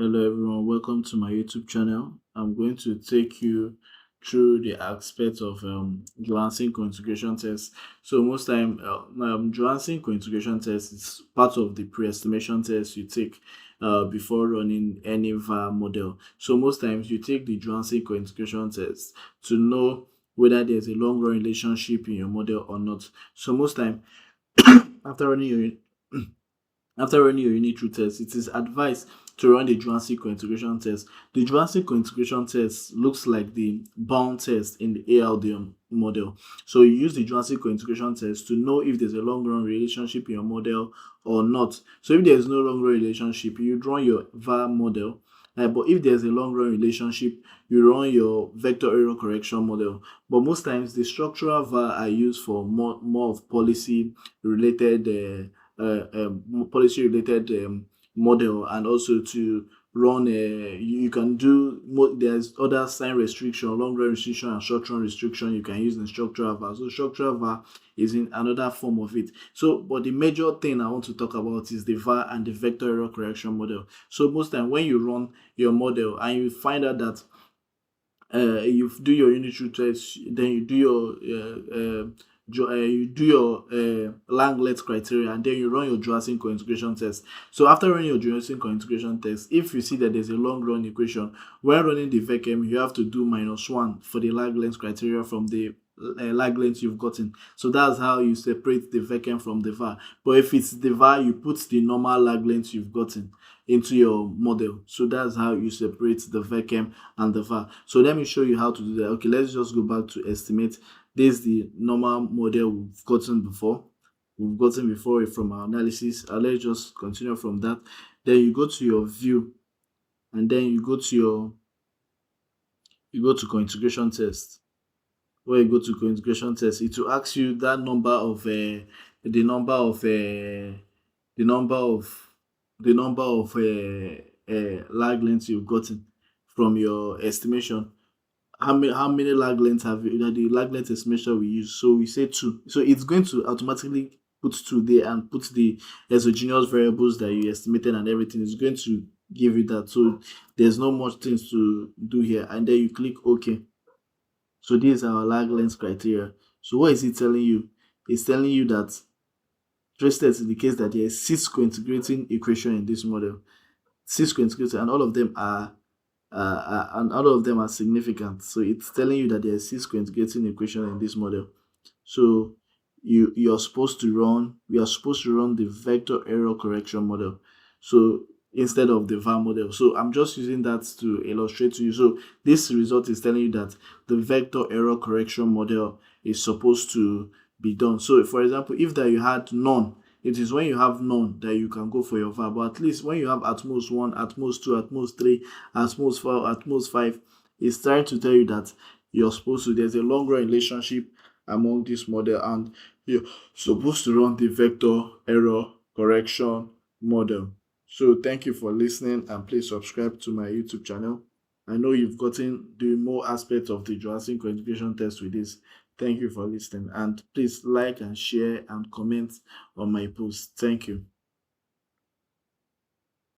Hello everyone, welcome to my YouTube channel. I'm going to take you through the aspects of Johansen Cointegration test. So most time, Johansen Cointegration test is part of the pre-estimation test you take before running any VAR model. So most times you take the Johansen Cointegration test to know whether there's a long-run relationship in your model or not. So most time, after running your after running your unit root test, it is advised to run the Johansen Cointegration test. The Johansen Cointegration test looks like the bound test in the ALDM model. So you use the Johansen Cointegration test to know if there's a long-run relationship in your model or not. So if there's no long-run relationship, you run your VAR model. But if there's a long-run relationship, you run your vector error correction model. But most times, the structural VAR are used for more of policy-related model, and also to run you can do there's other sign restriction, long run restriction, and short run restriction you can use in structural VAR. So structural VAR is in another form of it. So but the major thing I want to talk about is the VAR and the vector error correction model. So most time when you run your model and you find out that you do your unit root test, then you do your Langlet criteria, and then you run your Johansen Cointegration test. So after running your Johansen Cointegration test, if you see that there's a long run equation, when running the VECM, you have to do -1 for the lag length criteria from the lag length you've gotten. So that's how you separate the VECM from the VAR. But if it's the VAR, you put the normal lag length you've gotten into your model. So that's how you separate the VECM and the VAR. So let me show you how to do that. Okay, let's just go back to estimate. This is the normal model we've gotten before. From our analysis. Let's just continue from that. Then you go to your view, and then you go to cointegration test. When you go to cointegration test, it will ask you that number of lag lengths you've gotten from your estimation. How many lag lengths have you, the lag length estimation we use? So we say 2. So it's going to automatically put 2 there and put the exogenous variables that you estimated and everything. It's going to give you that. So there's no much things to do here. And then you click OK. So this is our lag length criteria. So what is it telling you? It's telling you that trusted indicates that there is 6 cointegrating equation in this model. 6 cointegrating, and all of them are significant. So it's telling you that there are 6 cointegrating equation in this model. So we are supposed to run the vector error correction model, so instead of the VAR model. So I'm just using that to illustrate to you. So this result is telling you that the vector error correction model is supposed to be done. So for example, if that you had none, it is when you have none that you can go for your VAR. But at least when you have at most 1, at most 2, at most 3, at most 4, at most 5, it's trying to tell you that you're supposed to, there's a long run relationship among this model, and you're supposed to run the vector error correction model. So thank you for listening, and please subscribe to my YouTube channel. I know you've gotten the more aspects of the Johansen Cointegration test with this. Thank you for listening, and please like and share and comment on my post. Thank you.